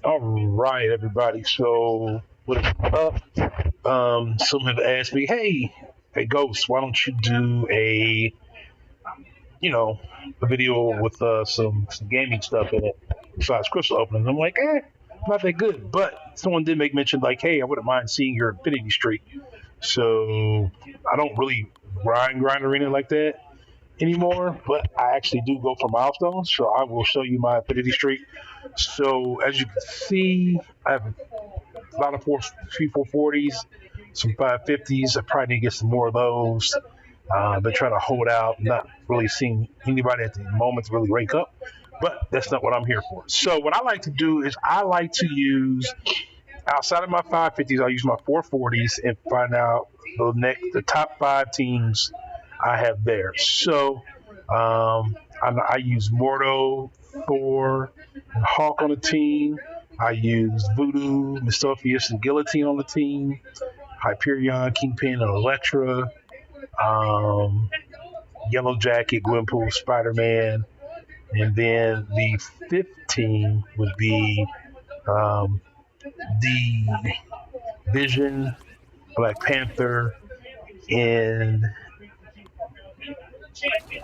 All right, everybody. So, what is up? Some have asked me, hey, Ghost, why don't you do you know, a video with some gaming stuff in it besides crystal opening? I'm like, not that good. But someone did make mention, like, hey, I wouldn't mind seeing your Infinity Streak. So, I don't really grind arena like that anymore, but I actually do go for milestones. So I will show you my Infinity Streak. So as you can see, I have a lot of 440s, some 550s. I probably need to get some more of those. Been trying to hold out, not really seeing anybody at the moment to really rank up, but that's not what I'm here for. So what I like to do is I like to use outside of my 550s, I use my 440s and find out the top five teams I have there. So I use Mordo, Thor, and Hawk on the team. I use Voodoo, Mistopheus, and Guillotine on the team. Hyperion, Kingpin, and Elektra. Um, Yellow Jacket, Gwenpool, Spider Man. And then the fifth team would be um, the Vision, Black Panther, and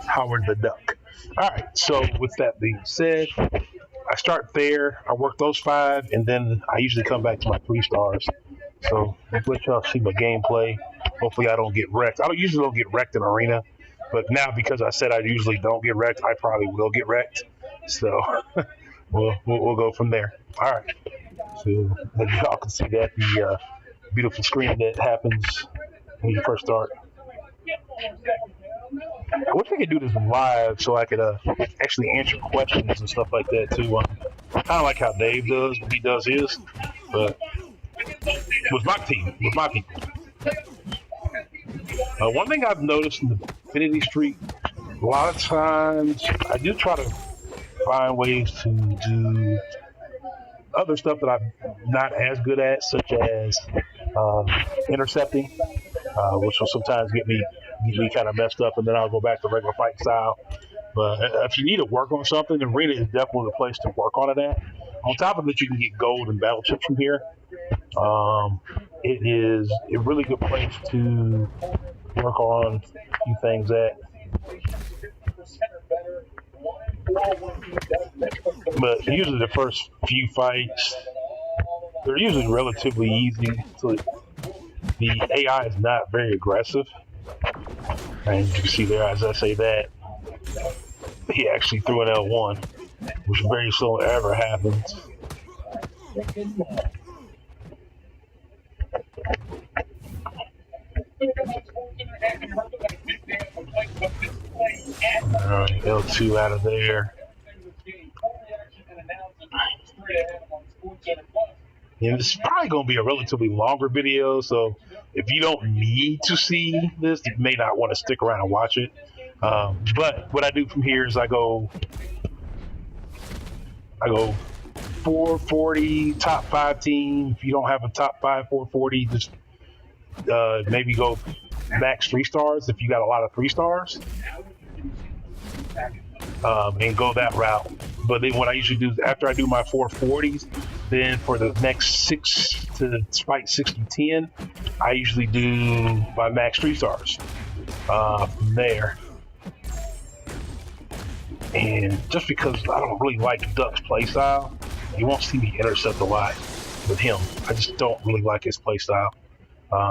Howard the Duck. All right, so with that being said, I start there. I work those five, and then I usually come back to my 3 stars. So let's let y'all see my gameplay. Hopefully, I don't get wrecked. I usually don't get wrecked in arena, but now because I said I usually don't get wrecked, I probably will get wrecked. So we'll go from there. All right. So y'all can see that the beautiful screen that happens when you first start. I wish I could do this live so I could actually answer questions and stuff like that too. Kind of like how Dave does when he does his, but with my team, with my people. One thing I've noticed in the Infinity Street, a lot of times I do try to find ways to do other stuff that I'm not as good at, such as um, intercepting, which will sometimes get me kind of messed up, and then I'll go back to regular fight style. But if you need to work on something, the arena is definitely the place to work on it at. On top of it, you can get gold and battle chips from here. Um, it is a really good place to work on a few things at. But usually the first few fights, they're usually relatively easy. So the AI is not very aggressive. And you can see there, as I say that, he actually threw an L1, which very seldom ever happens. All right, L2 out of there. And this is probably going to be a relatively longer video, so if you don't need to see this, you may not want to stick around and watch it. But what I do from here is I go 440 top five team. If you don't have a top five 440, just maybe go max 3 stars if you got a lot of 3 stars, and go that route. But then what I usually do is after I do my 440s, then for the next 6 to fight 6 to 10, I usually do my max 3 stars from there. And just because I don't really like Duck's playstyle, you won't see me intercept a lot with him. I just don't really like his playstyle.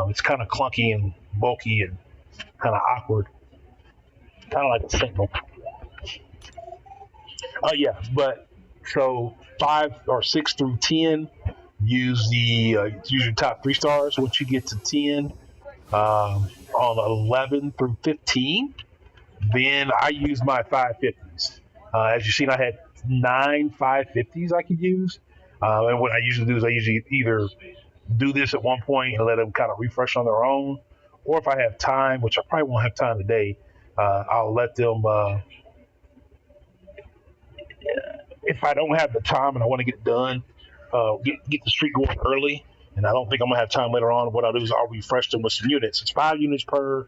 It's kind of clunky and bulky and kind of awkward, kind of like a Sentinel. Yeah, but so 5 or 6 through 10, use your top 3 stars. Once you get to 10, on 11 through 15, then I use my 550s. As you've seen, I had 9 550s I could use. And what I usually do is I usually either do this at one point and let them kind of refresh on their own, or if I have time, which I probably won't have time today, I'll let them. If I don't have the time and I want to get it done, get the streak going early, and I don't think I'm gonna have time later on. What I'll do is I'll refresh them with some units. It's 5 units per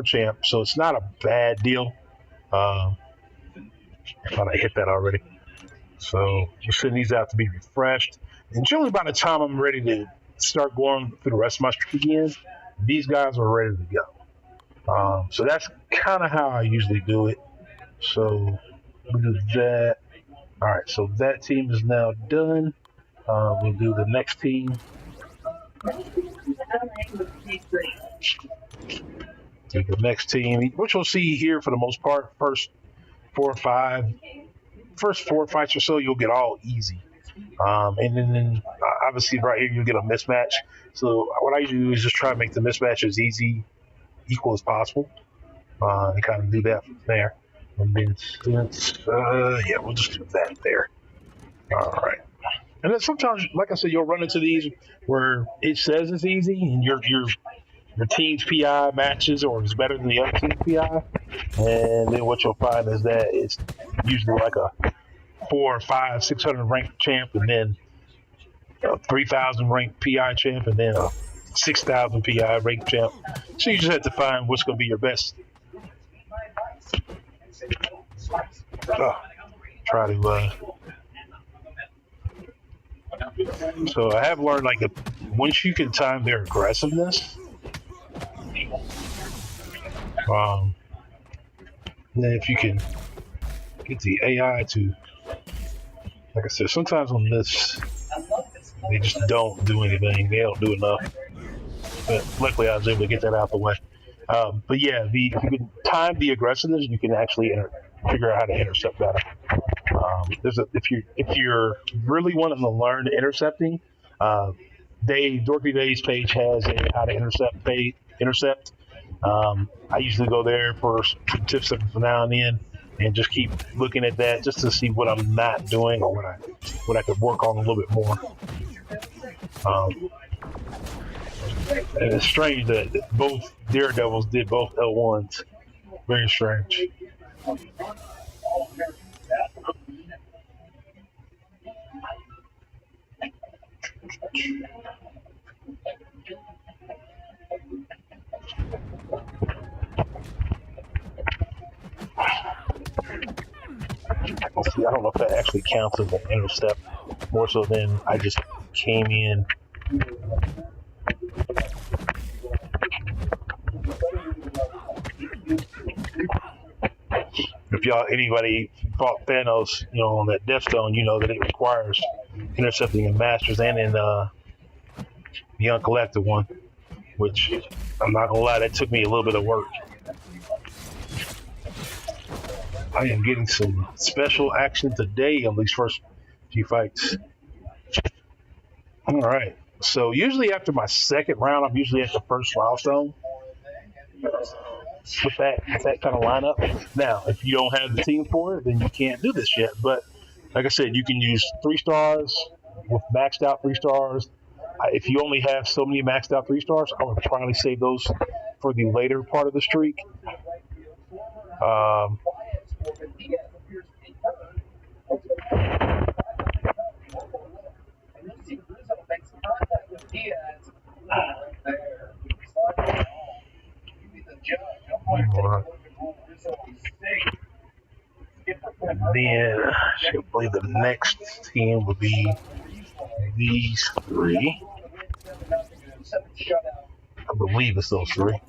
champ, so it's not a bad deal. Uh, I thought I hit that already. So we're sending these out to be refreshed. And generally by the time I'm ready to start going through the rest of my streak again, these guys are ready to go. So that's kind of how I usually do it. So we'll do that. All right, so that team is now done. We'll do the next team. Do the next team, which you'll see here for the most part, first 4 fights or so, you'll get all easy. And then obviously right here you'll get a mismatch. So what I usually do is just try to make the mismatch as equal as possible. And kind of do that from there. And then we'll just do that there. All right. And then sometimes, like I said, you'll run into these where it says it's easy, and your team's PI matches or is better than the other team's PI. And then what you'll find is that it's usually like a 400, 500, 600 ranked champ, and then a 3,000 ranked PI champ, and then a 6,000 PI ranked champ. So you just have to find what's going to be your best. Try to. So I have learned like once you can time their aggressiveness, then if you can get the AI to, like I said, sometimes on this they just don't do anything. They don't do enough. But luckily I was able to get that out the way. But yeah, if you can time the aggressiveness, you can actually figure out how to intercept better. If you're really wanting to learn intercepting, Dorothy Day's page has a how to intercept. I usually go there for some tips from now and then, and just keep looking at that just to see what I'm not doing or what I could work on a little bit more. And it's strange that both Daredevils did both L1s. Very strange. See, I don't know if that actually counts as an intercept, more so than I just came in. If anybody fought Thanos, on that Death Stone, you know that it requires intercepting in Masters and in the Uncollected one, which I'm not gonna lie, that took me a little bit of work. I am getting some special action today on these first few fights. All right. So usually after my second round, I'm usually at the first milestone with that kind of lineup. Now, if you don't have the team for it, then you can't do this yet. But like I said, you can use 3 stars with maxed out 3 stars. If you only have so many maxed out 3 stars, I would probably save those for the later part of the streak. Then I believe the next team would be these 3. I believe it's those 3.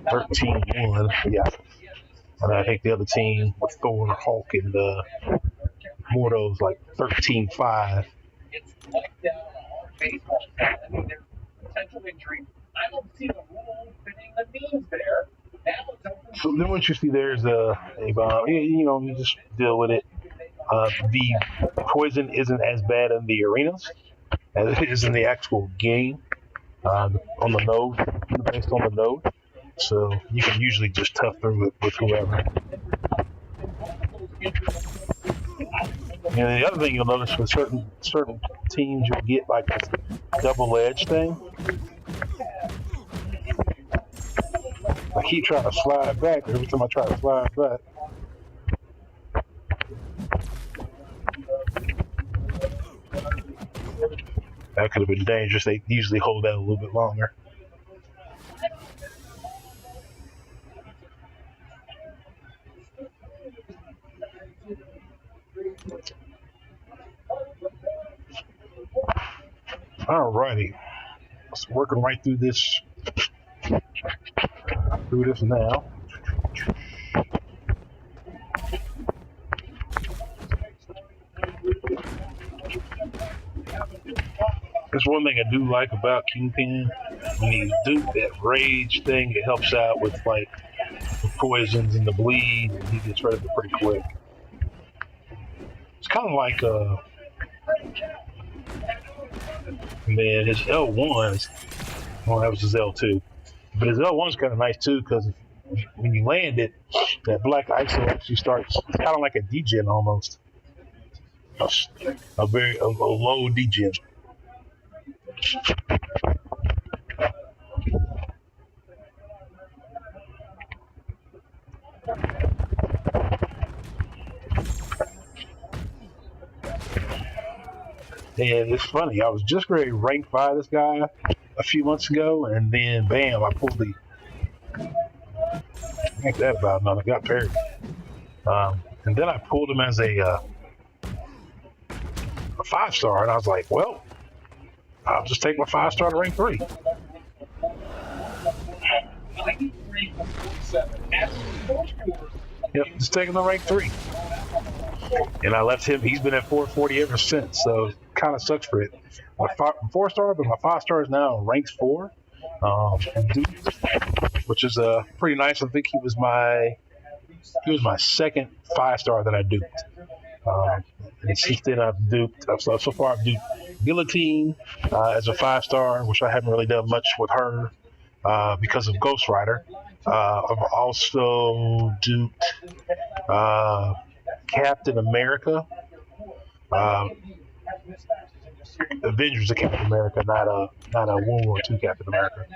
13-1, yeah. And I think the other team with Thor, Hulk, and Mordo's like 13-5. So then what you see there is a bomb. You just deal with it. The poison isn't as bad in the arenas as it is in the actual game on the node, based on the node. So you can usually just tough through it with whoever. And the other thing you'll notice with certain teams, you'll get like this double-edged thing. I keep trying to slide back, but every time I try to slide back, that could have been dangerous. They usually hold out a little bit longer. Alrighty. So working right through this now. That's one thing I do like about Kingpin. When you do that rage thing, it helps out with like the poisons and the bleed, and he gets rid of it pretty quick. It's kind of like man, his L1s. Well, that was his L2, but his L1's kind of nice too because when you land it, that black ISO actually starts. It's kind of like a degen almost, a low degen. And it's funny, I was just ready to rank 5 this guy a few months ago, and then bam, I pulled the. Ain't that about nothing? I got parried. And then I pulled him as a 5-star, and I was like, well, I'll just take my 5-star to rank 3. Yep, just taking the rank 3. And I left him. He's been at 440 ever since, so it kind of sucks for it. My 4-star, but my 5-star is now ranks 4, which is pretty nice. I think he was my second 5-star that I duped. And since then so far I've duped Guillotine as a 5-star, which I haven't really done much with her because of Ghost Rider. I've also duped Captain America, Avengers of Captain America, not a World War II Captain America,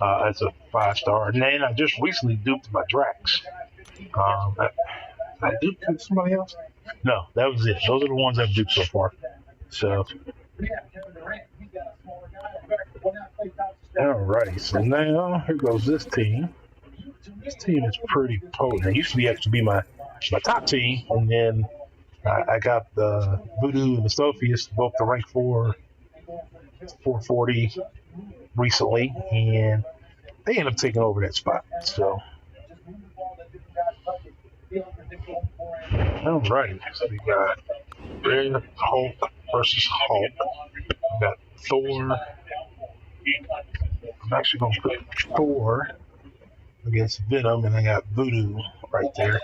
as a 5-star. And then I just recently duped my Drax. I duped somebody else? No, that was it. Those are the ones I've duped so far. So, alrighty. So now here goes this team. This team is pretty potent. It used to actually be my top team, and then I got the Voodoo and the Sophius, both the rank 440 recently, and they end up taking over that spot. So, alrighty. So we got Red Hulk versus Hulk. We got Thor. I'm actually going to put Thor against Venom, and I got Voodoo right there.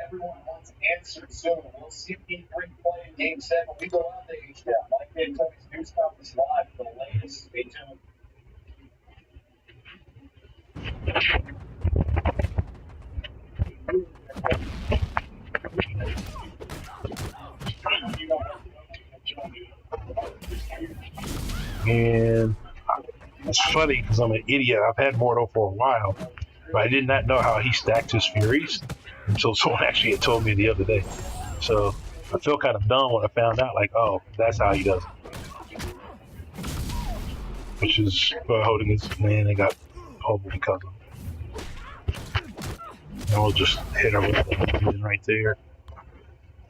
Everyone wants answers soon. We'll see if he bring play in Game 7. We go out to HDF. Mike D'Antoni's News Conference live for the latest. Stay tuned. And it's funny because I'm an idiot. I've had Mordo for a while, but I did not know how he stacked his Furies until someone actually had told me the other day. So I feel kind of dumb when I found out, like, oh, that's how he does it. Which is holding his man, they got over because of him. And we'll just hit her with that right there.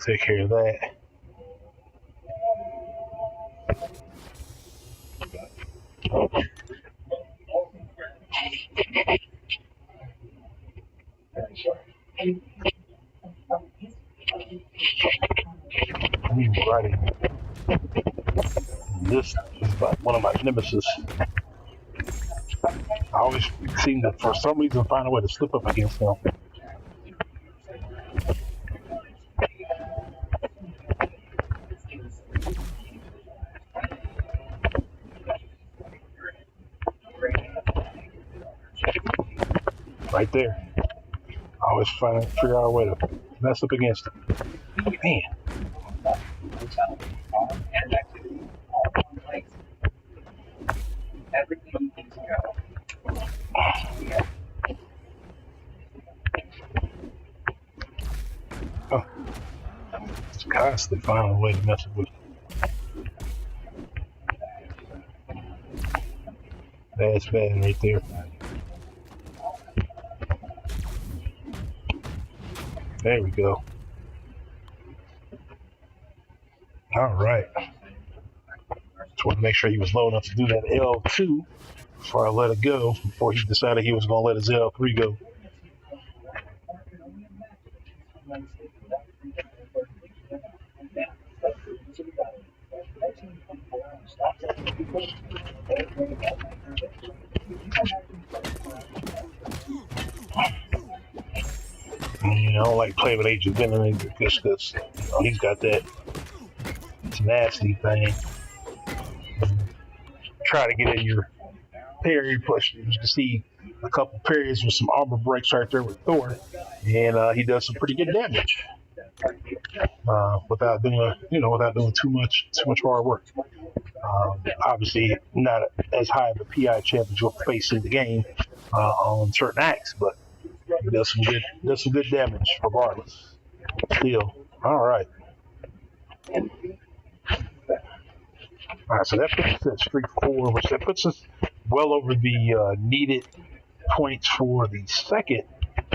Take care of that. Alrighty. This is one of my nemesis. I always seem to, for some reason, find a way to slip up against him. Right there. I always figure out a way to mess up against him. Man. Oh. Just constantly finding a way to mess up with him. That's bad right there. There we go. All right. Just want to make sure he was low enough to do that L2 before I let it go, before he decided he was going to let his L3 go. I don't like playing with Agent Venom just because he's got that tenacity thing. Try to get in your parry, plus you can see a couple parries with some armor breaks right there with Thor, and he does some pretty good damage without doing too much hard work. Obviously, not as high of a PI champ as you'll face in the game on certain acts, but he does some good damage regardless. Still, all right. All right, so that puts us at Street 4, which that puts us well over the needed points for the second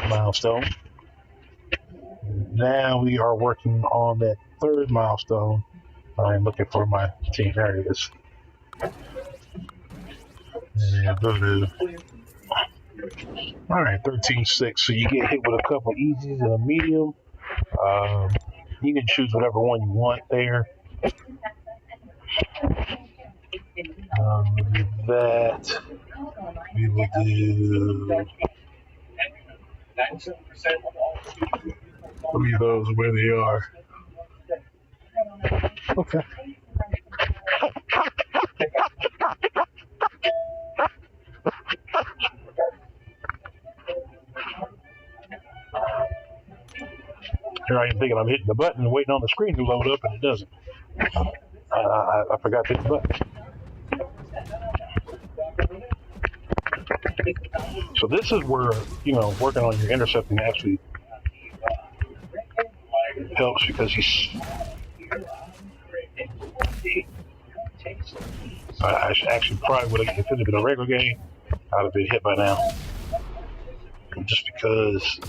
milestone. Now we are working on that third milestone. I'm looking for my team. There it is. And go to, all right, 13-6. So you get hit with a couple easies and a medium. You can choose whatever one you want there. That we will do. Leave those where they are. Okay. Here I am thinking I'm hitting the button and waiting on the screen to load up, and it doesn't. I forgot to hit the button. So this is where, working on your intercepting actually helps, because I actually probably would have, if it had been a regular game, I'd have been hit by now. Just because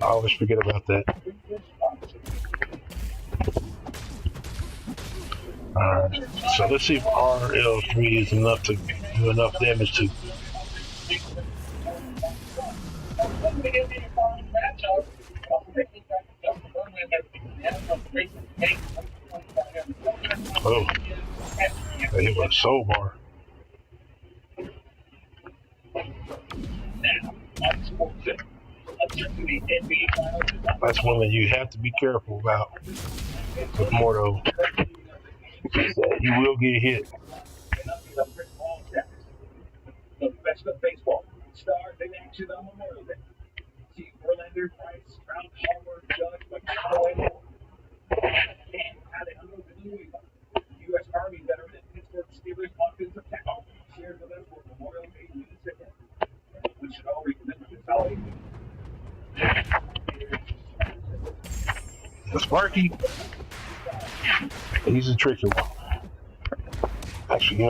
I always forget about that. Alright, so let's see if RL3 is enough to do enough damage to. Oh, that hit with a soul bar. That's one that you have to be careful about with Mordo, is that you will get hit. The best of baseball stars in action on Memorial Day. See Verlander, Price, Trout, Hallmark, Judge, McCoy, and Alejandro Benueva, U.S. Army veteran and Pittsburgh Steelers offensive tackle, shares with us for Memorial Day news ahead. We should all remember this holiday. Sparky, he's a tricky one. Actually,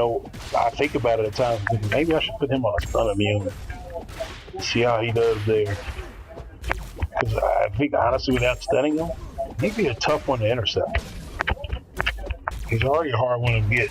I think about it at times. Maybe I should put him on the front of me and see how he does there. Because I think, honestly, without stunning him, he'd be a tough one to intercept. He's already a hard one to get.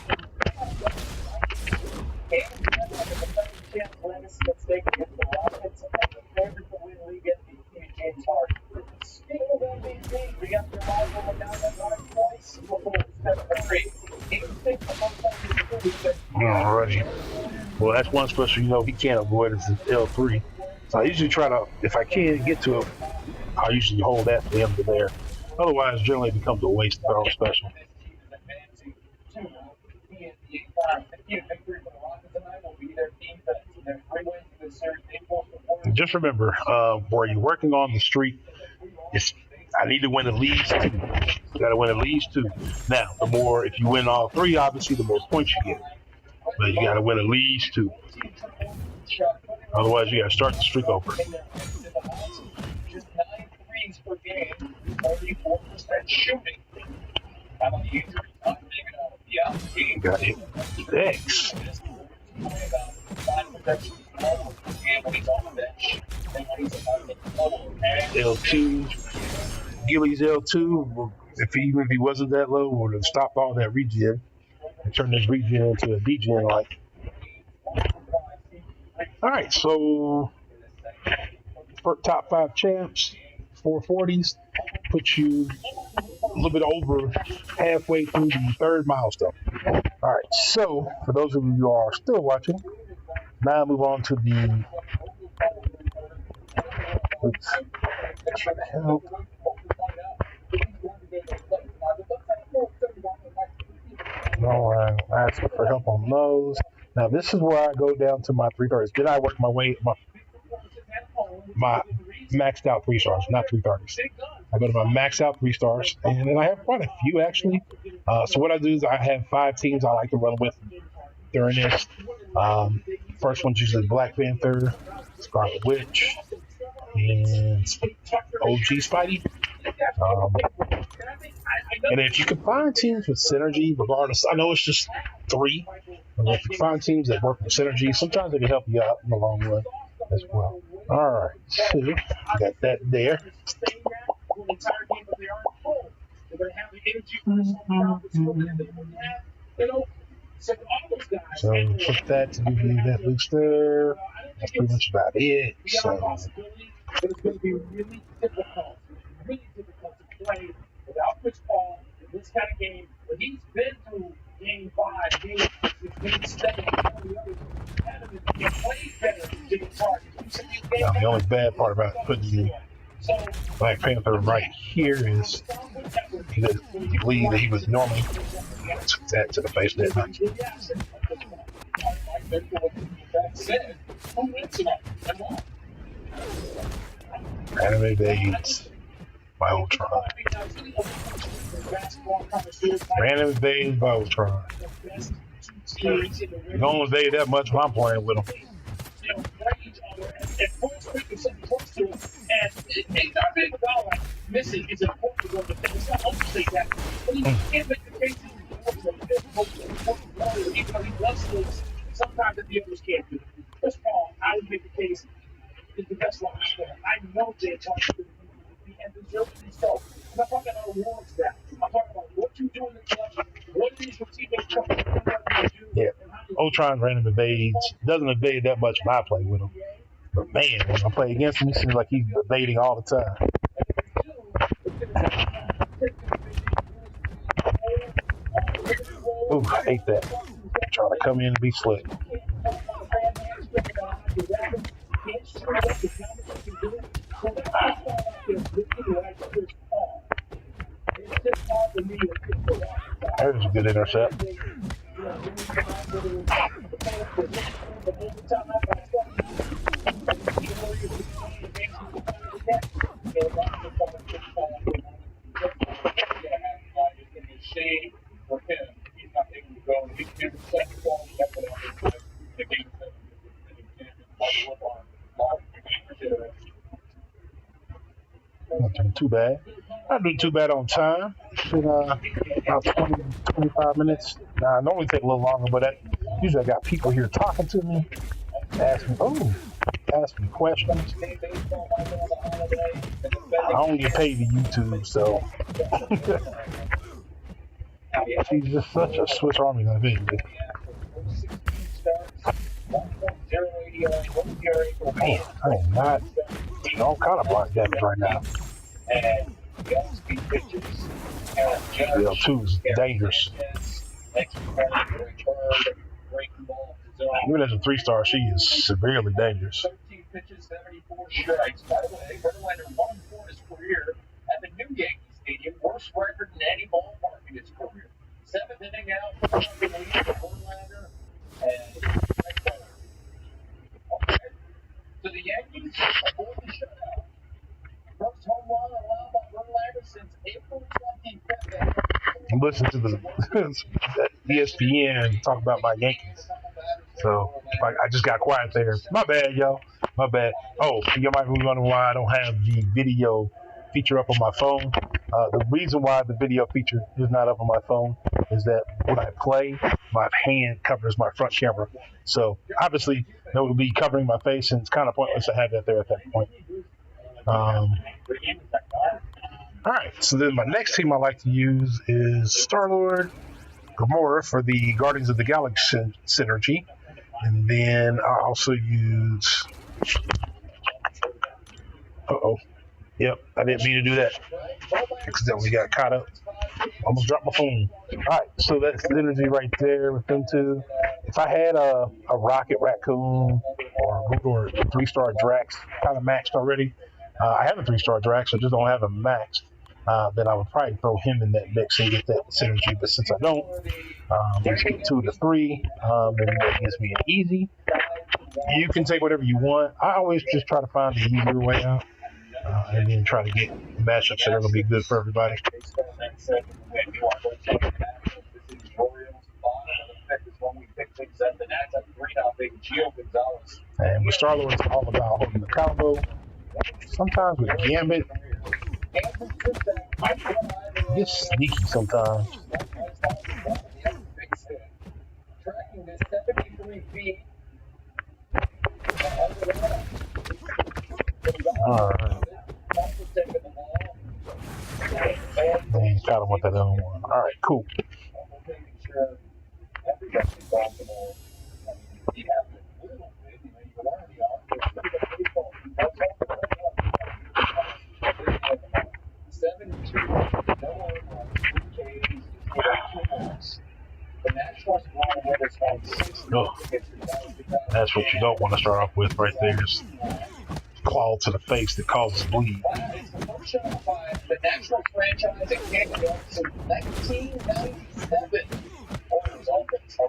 Alrighty. Well, that's one special, he can't avoid is L3. So I usually try to, if I can get to it, I usually hold that for him to there. Otherwise, generally it becomes a waste of our special. Just remember, where you're working on the streak, I need to win at least 2. You gotta win at least 2. Now, the more, if you win all 3, obviously, the more points you get. But you gotta win at least 2. Otherwise, you gotta start the streak over. You got it. X. L2. Gilly's L2, even if he wasn't that low, would have stopped all that regen and turned this regen into a degen like. All right, so for top 5 champs, 440s, puts you a little bit over halfway through the 3rd milestone. All right, so for those of you who are still watching, now move on to the help. No, I'm asking for help on those. Now this is where I go down to my 330s. Then I work my way my maxed out 3 stars, not 330s. I go to my maxed out 3 stars, and then I have quite a few actually. So what I do is I have 5 teams I like to run with during this. First one's usually Black Panther, Scarlet Witch, and OG Spidey. And if you can find teams with synergy, regardless, I know it's just 3, but if you find teams that work with synergy, sometimes it can help you out in the long run as well. All right, so got that there. So put that to give you that booster. That's pretty much about it. So it's going to be really difficult to play without Chris Paul in this kind of game. But he's been through game 5, game 6, game 7, all the others. He played better than Jimmy Clark. Now, the only bad part about putting the Black Panther right here is he doesn't believe that he was normally took that to the face, didn't he? Anime Babes by Ultron. Random Babes by Ultron. You don't evade that much when I'm playing with him. Missing is important to go to things. I don't say that. But he can't make the case even though he loves things, sometimes that the others can't do. Chris Paul, I would make the case, is the best long player. I know they're talking to the and deservedly so. I'm not talking about awards now. I'm talking about what you do in the club, what it is your teammates do. Yeah. Ultron random evades. Doesn't evade that much when I play with him. But man, when I play against him, he seems like he's evading all the time. Ooh, I hate that. Trying to come in and be slick. There's a good intercept. Not doing too bad. Not doing too bad on time. It's been about 20, 25 minutes. I normally take a little longer, but usually I got people here talking to me, asking me questions. I don't get paid to YouTube, so she's just such a Swiss Army knife, isn't it? Man, I am not all kind of block damage right now. L2 is dangerous. Even as a 3-star, she is severely dangerous. 13 pitches, 74 strikes. By the way, Verlander won for his career at the new Yankee Stadium, worst record in any ballpark in his career. 7th inning out, Verlander and okay. So the Yankees avoid the shutout. First home run allowed by Verlander since April 25th. Listen to the ESPN talk about my Yankees. So I just got quiet there. My bad, y'all. My bad. Oh, you might be wondering why I don't have the video feature up on my phone. The reason why the video feature is not up on my phone is that when I play, my hand covers my front camera. So obviously, that would be covering my face, and it's kind of pointless to have that there at that point. All right, so then my next team I like to use is Star-Lord, Gamora for the Guardians of the Galaxy synergy, and then I also use. Yep, I didn't mean to do that. Accidentally got caught up. Almost dropped my phone. All right, so that's synergy right there with them two. If I had a Rocket Raccoon or a 3-star Drax kind of maxed already, I have a 3-star Drax, I just don't have a maxed. Then I would probably throw him in that mix and get that synergy. But since I don't, let's get 2 to 3, and that gives me an easy. You can take whatever you want. I always just try to find the easier way out, and then try to get matchups that are going to be good for everybody. And with Star-Lord, it's all about holding the combo. Sometimes with Gambit, it gets sneaky sometimes. Alright. Man, kind of want that other one. Alright, cool. Oh, that's what you don't want to start off with right there. Is claw to the face that causes bleed.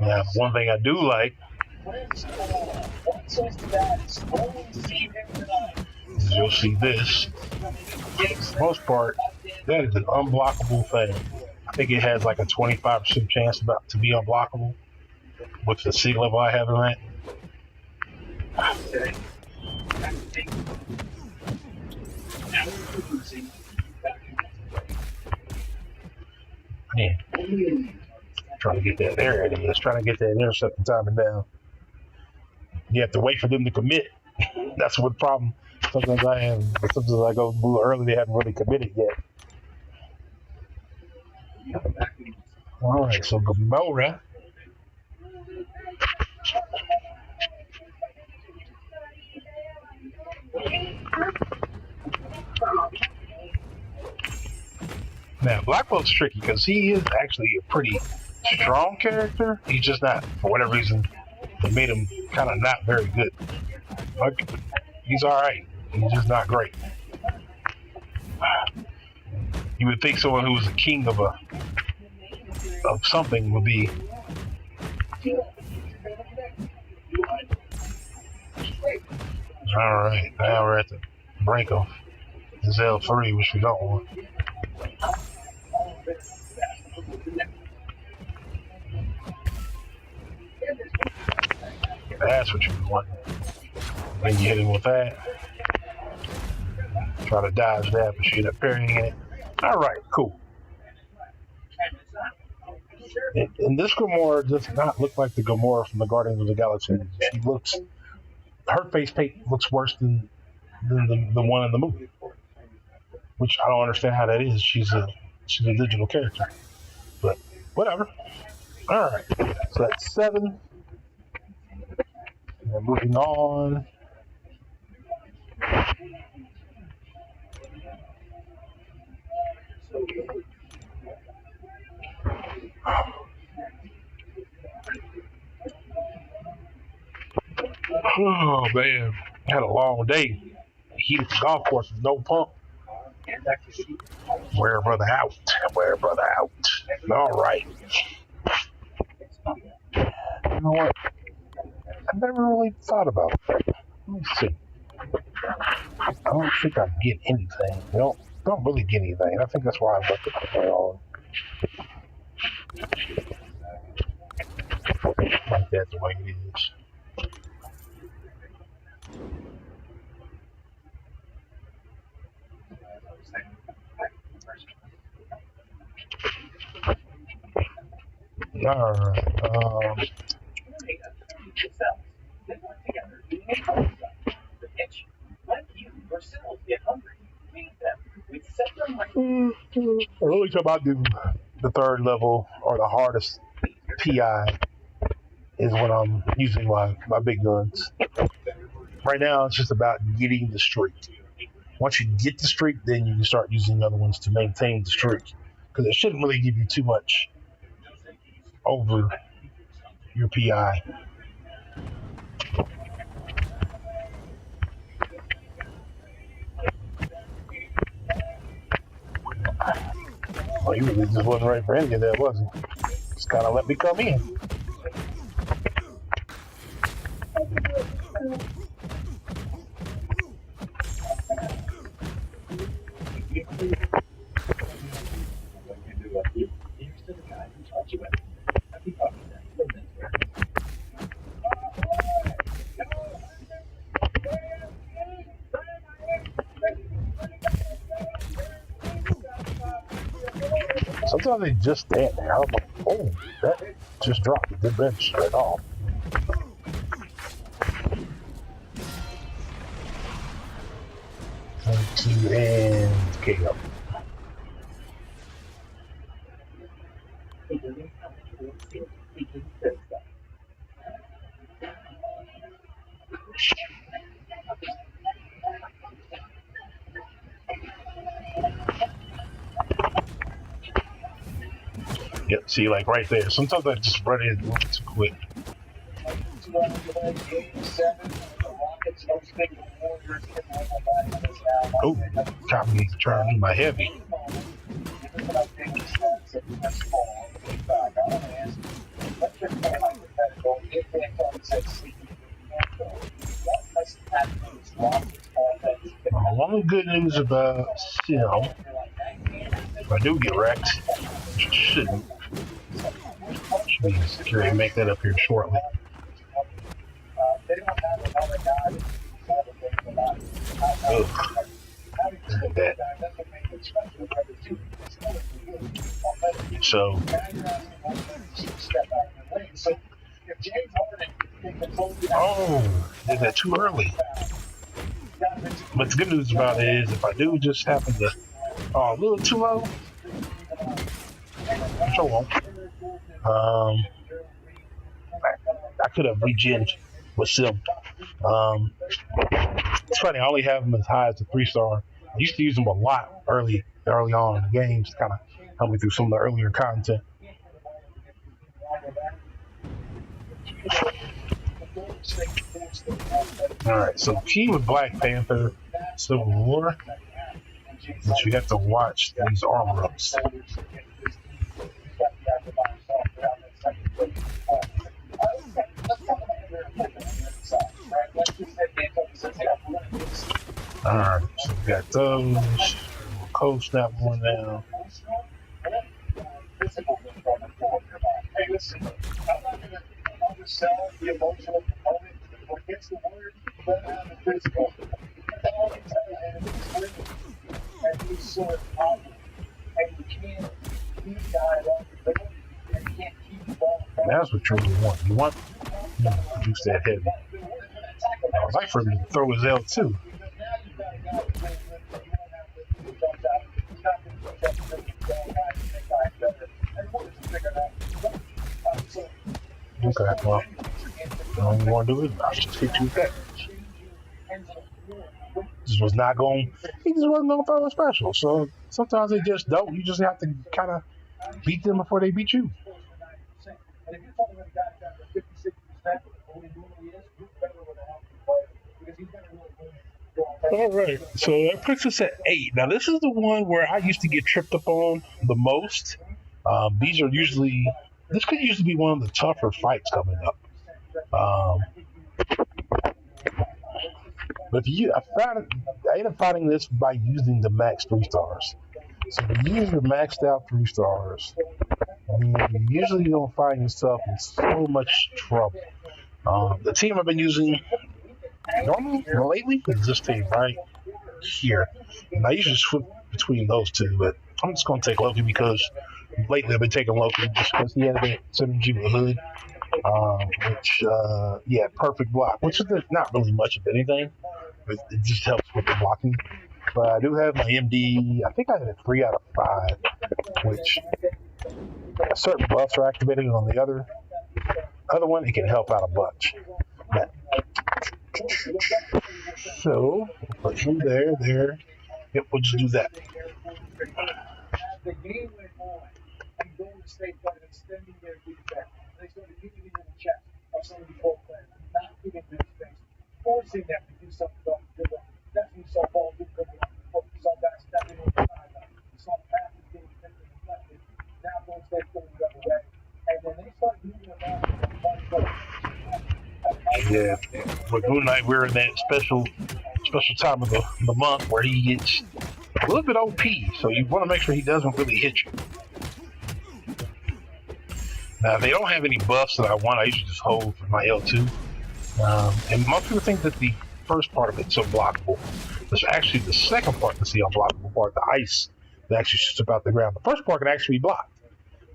Now, one thing I do like is you'll see this. For the most part, that is an unblockable thing. I think it has like a 25% chance to be unblockable with the C level I have in that. Man, trying to get that. There it is. Trying to get that intercepting timing down. You have to wait for them to commit. That's what problem sometimes I have. Sometimes I go a little early. They haven't really committed yet. All right, so Gamora. Now, Blackbox tricky because he is actually a pretty strong character. He's just not, for whatever reason, they made him kind of not very good. Like, he's all right. He's just not great. You would think someone who was a king of something would be. All right, now we're at the brink of L3, which we don't want. That's what you want. Then you hit him with that. Try to dodge that, but you end up parrying it. All right, cool. And this Gamora does not look like the Gamora from the Guardians of the Galaxy. She looks, her face paint looks worse than the one in the movie, which I don't understand how that is. She's a digital character, but whatever. All right, so that's 7. And moving on. Oh man, had a long day. Heat at the golf course with no pump. Wear brother out. Wear brother out. All right. You know what? I never really thought about that. Let me see. I don't think I get anything. Don't really get anything. I think that's why I left it on. Like that the way it is. All right. The only time I do the third level or the hardest PI is when I'm using my big guns. Right now, it's just about getting the streak. Once you get the streak, then you can start using other ones to maintain the streak. Because it shouldn't really give you too much over your PI. Well, you really just wasn't ready for any of that, was he? Just kind of let me come in. Sometimes they just stand there. I'm like, oh, that just dropped. It did register at all. And KO. Yep, see, like right there. Sometimes I just run in a little too quick. Oh, got me trying to do my heavy. One good news about if I do get wrecked, which shouldn't. Should be secure to make that up here shortly. Ugh. That. So, did that too early. But the good news about it is if I do just happen to a little too low, which I won't. I could have regened with Sim. It's funny, I only have them as high as the 3-star. I used to use them a lot early on in the games to kind of help me through some of the earlier content. Alright, so key with Black Panther Civil War is you have to watch these armor ups. Alright, so we got those. Cold snap one down. That's what you really want. You want to produce that heavy. I would like for him to throw his L2. Okay, well, all you want to do is I'll just hit you with that. He wasn't going to throw a special. So sometimes they just don't. You just have to kind of beat them before they beat you. All right, so that puts us at 8. Now this is the one where I used to get tripped up on the most. This could usually be one of the tougher fights coming up. But I ended up finding this by using the max 3-stars. So if you use the maxed out 3-stars, then you usually don't find yourself in so much trouble. The team I've been using lately is this team right here. And I usually switch between those two, but I'm just going to take Loki because lately I've been taking Loki just because he had a synergy with Hood. Perfect block, which is not really much of anything, but it just helps with the blocking. But I do have my MD. I think I had a 3 out of 5, which certain buffs are activated on the other one. It can help out a bunch. But, so we'll put him there. Yep, we'll just do that. The game went on, and Golden State started extending their defense. They started getting into the chest of some of the role players, not giving them space, forcing them to do something off the field. That's when you saw ball get coming up. You saw guys stepping over the sideline. You saw passes getting picked and deflected. Now Golden State going the other way. And when they start moving around with one play. Yeah, with Moon Knight, we're in that special time of the month where he gets a little bit OP, so you want to make sure he doesn't really hit you. Now, if they don't have any buffs that I want, I usually just hold for my L2. And most people think that the first part of it's unblockable. It's actually the second part that's the unblockable part, the ice that actually shoots about the ground. The first part can actually be blocked.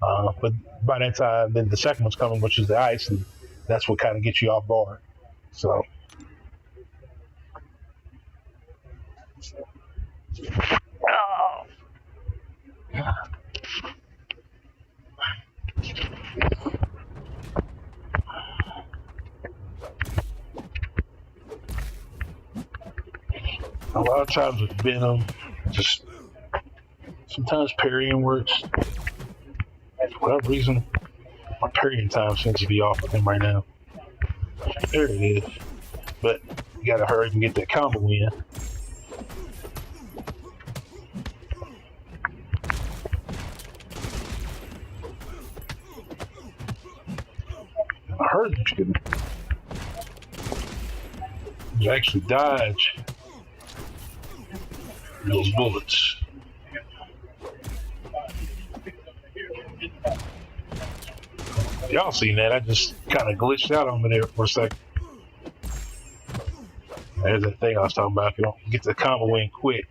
But by that time, then the second one's coming, which is the ice, and that's what kind of gets you off guard. So. A lot of times with Venom, just sometimes parrying works. For whatever reason, my parrying time seems to be off with him right now. There it is. But you gotta hurry and get that combo in. I heard that you actually dodge those bullets. Y'all seen that? I just kind of glitched out on me there for a second. There's that thing I was talking about. If you don't get the combo in quick.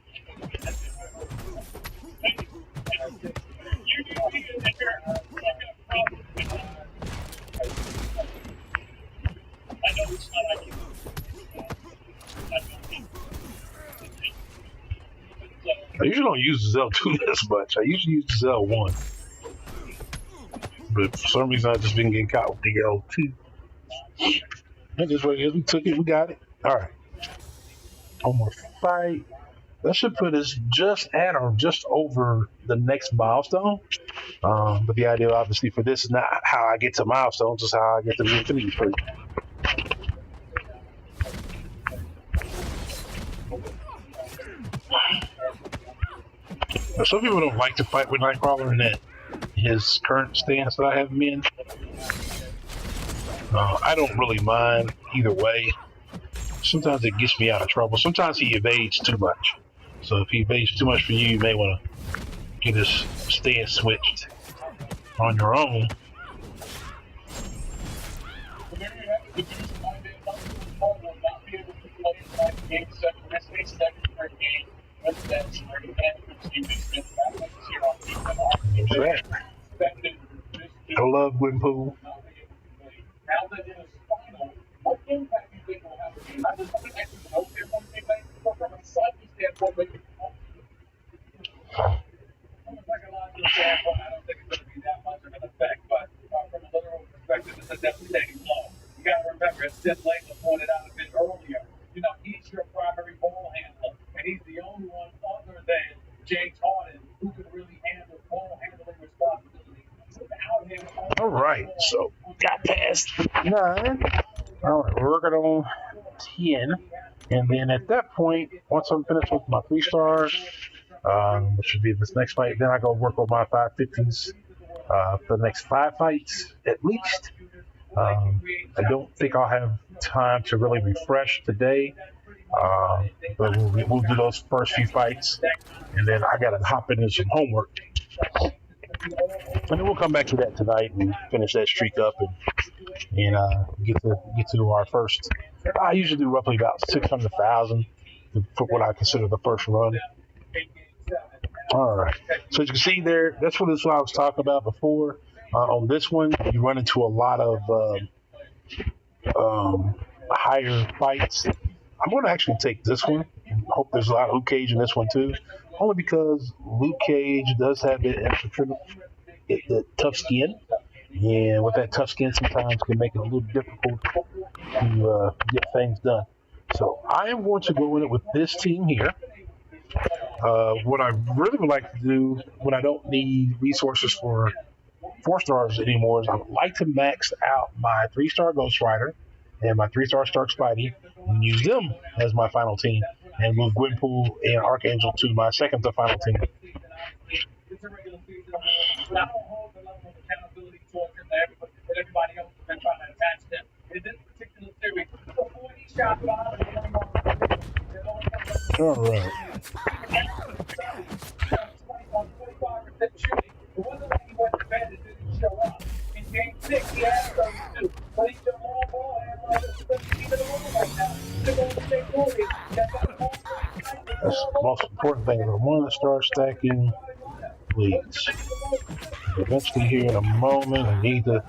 I usually don't use the L2 this much. I usually use the L1. But for some reason, I've just been getting caught with the L2. And just what it is. We took it. We got it. All right. One more fight. That should put us just at or just over the next milestone. But the idea, obviously, for this is not how I get to milestones. It's how I get to the Infinity Tree. Now, some people don't like to fight with Nightcrawler in that his current stance that I have him in. I don't really mind either way. Sometimes it gets me out of trouble. Sometimes he evades too much. So if he evades too much for you, you may want to get his stance switched on your own. I love Winpool. Just like I pointed out a bit earlier, he's your primary ball handler, and he's the only one other than James Harden who can really handle ball handling responsibility. Without him, all right, so got past 9. All right, we're working on 10, and then at that point, once I'm finished with my 3 stars, which should be this next fight, then I go work on my 550s for the next 5 fights at least. I don't think I'll have time to really refresh today, but we'll do those first few fights, and then I gotta hop into some homework, and then we'll come back to that tonight and finish that streak up and get to our first. I usually do roughly about 600,000 for what I consider the first run. All right, so as you can see there, that's what I was talking about before. On this one, you run into a lot of higher fights. I'm going to actually take this one hope there's a lot of Luke Cage in this one too. Only because Luke Cage does have the tough skin, and with that tough skin, sometimes can make it a little difficult to get things done. So I am going to go in it with this team here. What I really would like to do when I don't need resources for 4 stars anymore is I would like to max out my 3-star Ghost Rider and my 3-star Stark Spidey and use them as my final team and move Gwenpool and Archangel to my second to final team. All right. That's the most important thing. I want to start stacking leads. Eventually, here in a moment, I need to.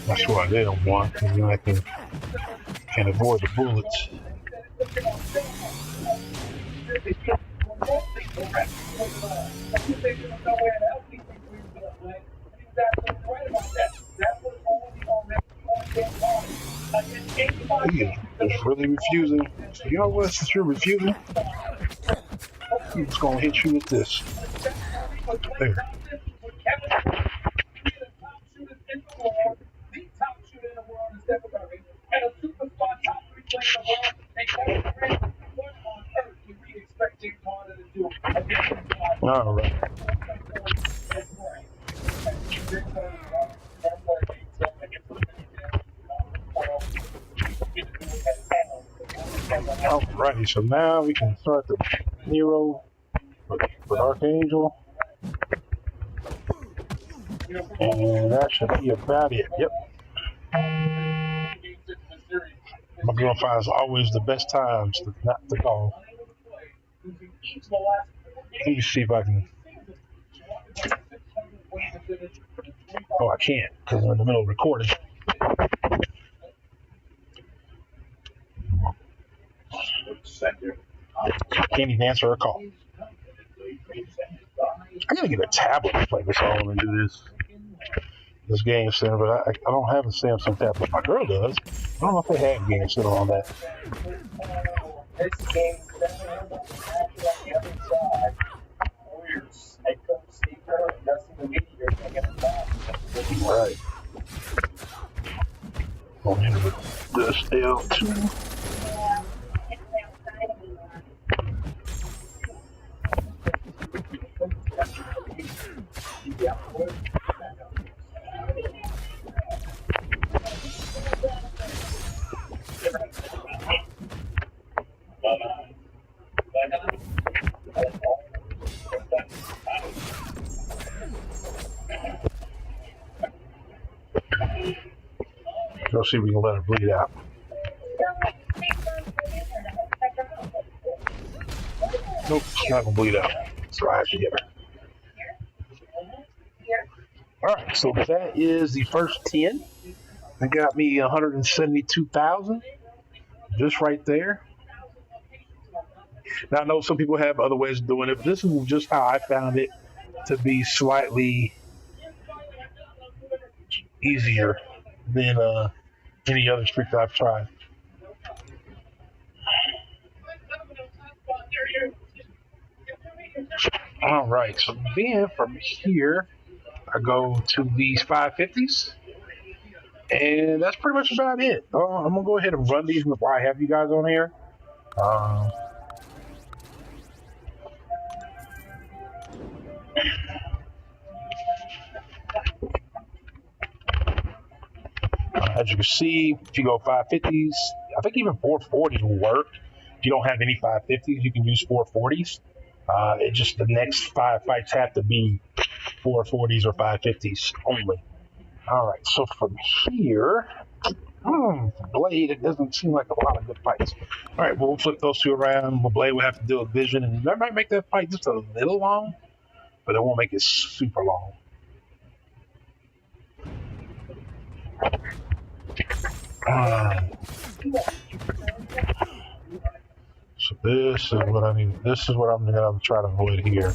That's what I didn't want. And then I can avoid the bullets. He is really refusing. So you know what? Since you're refusing, I'm just gonna hit you with this. There. All right. Alrighty, so now we can start the Nero with Archangel. And that should be about it. Yep. My girl finds always the best times not to call. Let me see if I can. Oh, I can't because I'm in the middle of recording. Can't even answer a call. I gotta get a tablet to play this all and do this Game Center, but I don't have a Samsung tablet. My girl does. I don't know if they have Game Center on that. Right. I'll hit with this L2. Let's see if we can let it bleed out. Nope, it's not gonna bleed out. So I have to get her. Alright, so that is the first 10. That got me 172,000. Just right there. Now I know some people have other ways of doing it, but this is just how I found it to be slightly easier than any other streak that I've tried. All right, so then from here, I go to these 550s, and that's pretty much about it. I'm gonna go ahead and run these before I have you guys on here. As you can see, if you go 550s, I think even 440s will work. If you don't have any 550s, you can use 440s. It just the next 5 fights have to be 440s or 550s only. All right, so from here, Blade, it doesn't seem like a lot of good fights. All right, well, we'll flip those two around. Blade will have to do a vision, and that might make that fight just a little long, but it won't make it super long. So this is what I need. This is what I'm gonna try to avoid here.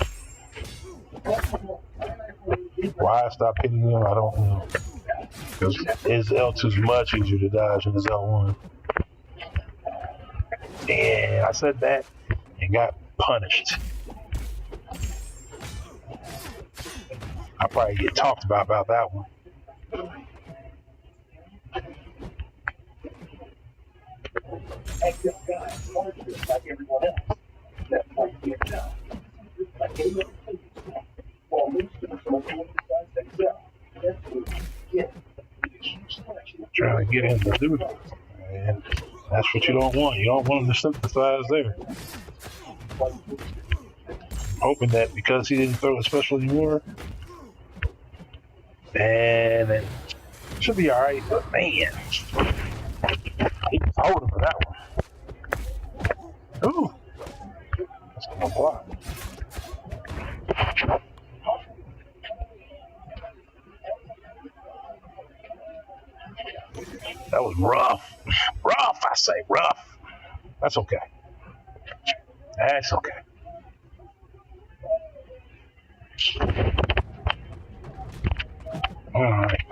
Why I stopped hitting him, I don't know. Because his L2 is much easier to dodge than his L1. And I said that and got punished. I probably get talked about that one. Like everyone else. That's why you get down. Like any other police. While most of us don't decides to excel. That's what you get. Trying to get him to do that. And that's what you don't want. You don't want him to synthesize there. Hoping that because he didn't throw a special anymore, and it should be alright, but man, he was holding for that one. Ooh, that's a good block. That was rough. Rough, I say, rough. That's okay. That's okay. Alright.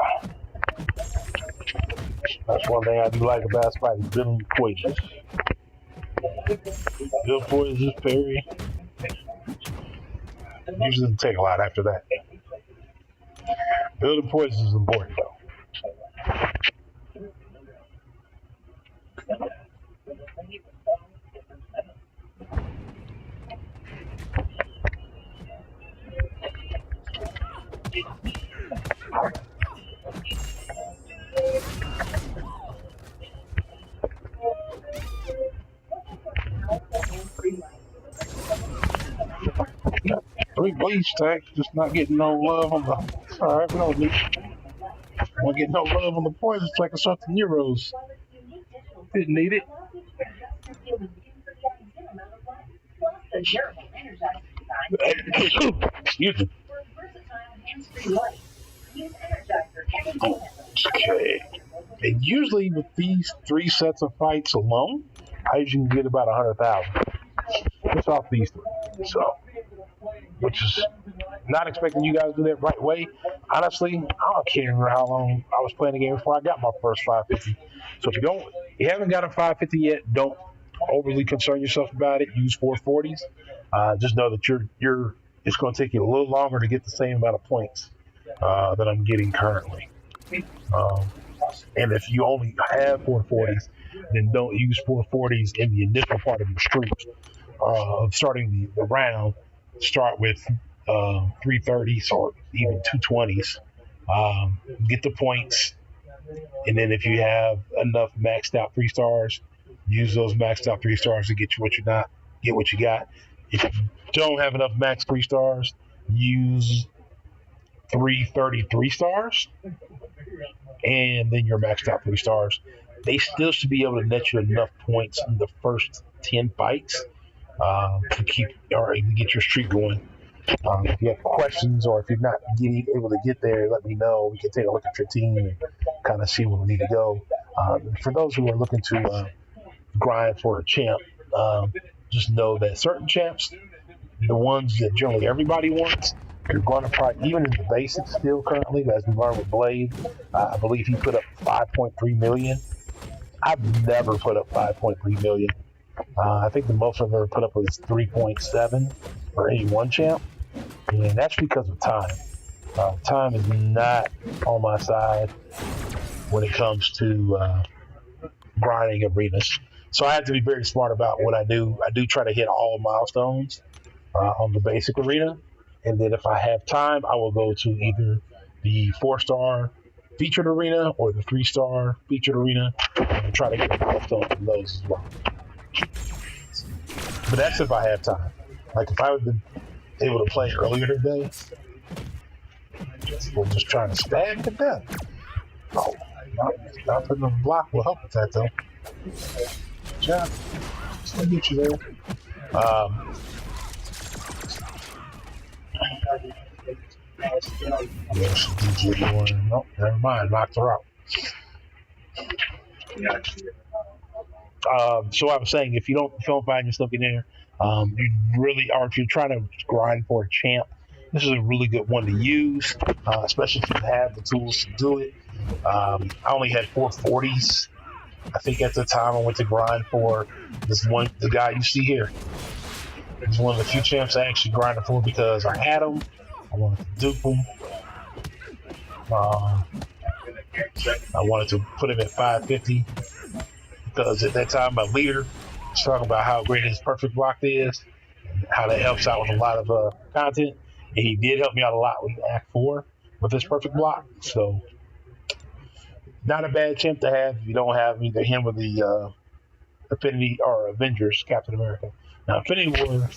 That's one thing I do like about Spidey, building poisons. Build poisons, parry. Usually doesn't take a lot after that. Building poisons is important though. Three bleach stacks, just not getting no love on the. Alright, we don't need. Won't get no love on the poison stack or something. Euros. Didn't need it. Excuse me. Okay. And usually with these 3 sets of fights alone, I usually get about 100,000. Just off these 3. So, which is not expecting you guys to do that right away. Honestly, I can't remember how long I was playing the game before I got my first 550. So if you haven't got a 550 yet, don't overly concern yourself about it. Use 440s. Just know that it's going to take you a little longer to get the same amount of points that I'm getting currently. And if you only have 440s, then don't use 440s in the initial part of your streak. Starting the round, start with 330s or even 220s. Get the points, and then if you have enough maxed out 3 stars, use those maxed out 3 stars to get you what you got. If you don't have enough max 3 stars, use 333 stars, and then you're maxed out 3 stars. They still should be able to net you enough points in the first 10 fights to keep or to get your streak going. If you have questions or if you're not able to get there, let me know. We can take a look at your team and kind of see where we need to go. For those who are looking to grind for a champ, just know that certain champs, the ones that generally everybody wants, you're going to probably, even in the basics still currently, as we learned with Blade, I believe he put up 5.3 million. I've never put up 5.3 million. I think the most I've ever put up was 3.7 for any one champ. And that's because of time. Time is not on my side when it comes to grinding arenas. So I have to be very smart about what I do. I do try to hit all milestones on the basic arena. And then if I have time, I will go to either the 4-star featured arena or the 3-star featured arena and try to get a milestone from those as well. But that's if I have time. Like if I would have been able to play earlier today, we're just trying to stab to death. Oh, not putting on the block will help with that though. Good job. Still get you there. Yes, DJ one. Nope, never mind. Knocked her out. So I was saying, if you don't find yourself in there, you really are. If you're trying to grind for a champ, this is a really good one to use, especially if you have the tools to do it. I only had 440s. I think at the time I went to grind for the guy you see here. He's one of the few champs I actually grinded for because I had him. I wanted to dupe him. I wanted to put him at 550 because at that time my leader was talking about how great his perfect block is and how that helps out with a lot of content. And he did help me out a lot with Act 4 with his perfect block. So, not a bad champ to have if you don't have either him or the Affinity or Avengers Captain America. Now, Infinity War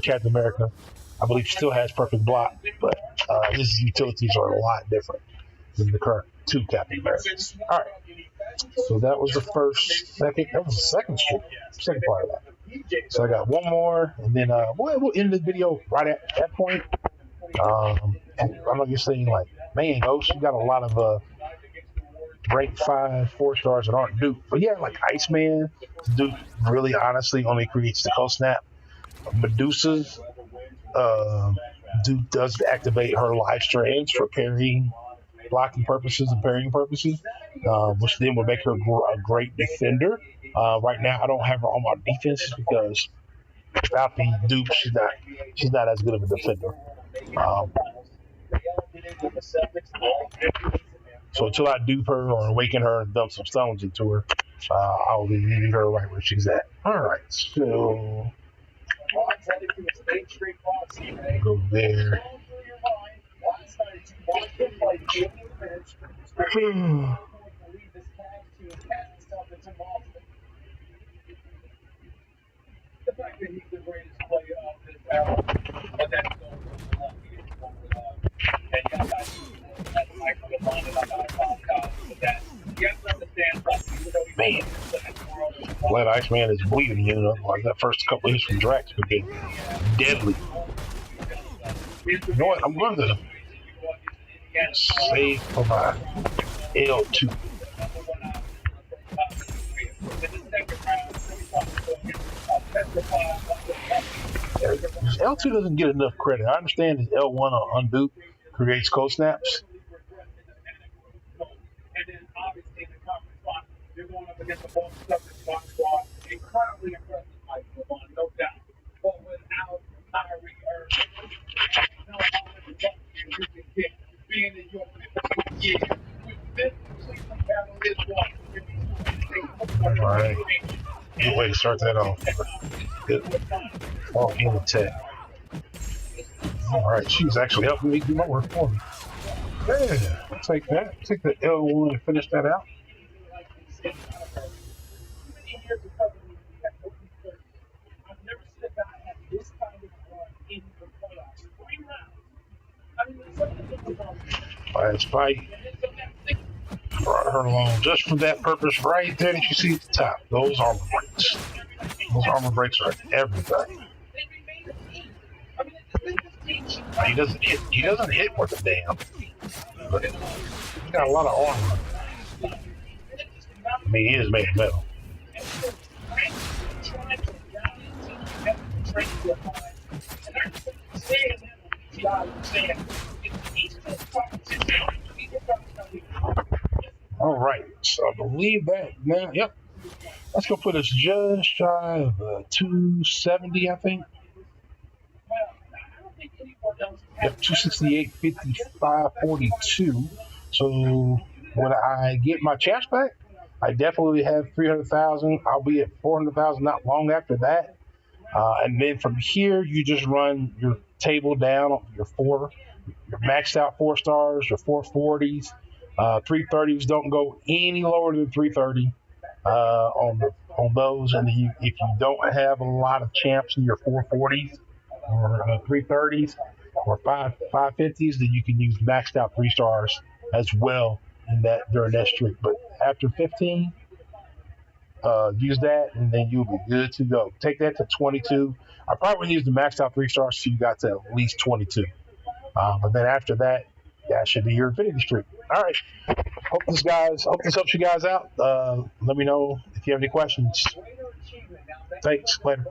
Captain America, I believe, still has perfect block, but his utilities are a lot different than the current two Captain Americas. All right. So that was the second part of that. So I got one more, and then we'll end the video right at that point. And I'm not just saying like, man, Ghost, you got a lot of rank 5 4-stars that aren't duped. But yeah, like Iceman, dupe really honestly only creates the cold snap. Medusa's dupe does activate her life strands for parrying, blocking purposes and parrying purposes, which then would make her a great defender. Right now, I don't have her on my defense because without the dupe, she's not as good of a defender. So until I dupe her or awaken her and dump some stones into her, I'll be leaving her right where she's at. All right, so go there. Man, Blood Iceman is bleeding, like that first couple hits from Drax could be deadly. You know what? I'm going to save for my L2. L2 doesn't get enough credit. I understand his L1 on Undo creates cold snaps. Against the ball stuff in one squad. Incredibly impressive, Mike Lavon, no doubt. But without Kyrie Irving, no how much you can get being in your 15th year. With this Cleveland battle is one. All right. Good way to start that off. Good. All in the tech. All right, she's actually helping me do my work for me. Yeah, I'll take that. Take the L1 and finish that out. Last fight brought her along just for that purpose right there that you see at the top. Those armor breaks. Those armor breaks are everything. He doesn't hit worth a damn. But he's got a lot of armor. I mean, he is made of metal. All right, so I believe that now. Yep, that's gonna put us just shy of 270, I think. Yep, 268, 55, 42. So when I get my cash back, I definitely have 300,000. I'll be at 400,000 not long after that. And then from here, you just run your table down on your maxed out 4-stars, your 440s. 330s don't go any lower than 330 on those. And if you don't have a lot of champs in your 440s or 330s or 550s, then you can use maxed out 3-stars as well during that streak. But after 15, use that, and then you'll be good to go. Take that to 22. I probably use the maxed out 3-stars so you got to at least 22. But then after that, That should be your infinity streak. All right. Hope this helps you guys out. Let me know if you have any questions. Thanks. Later.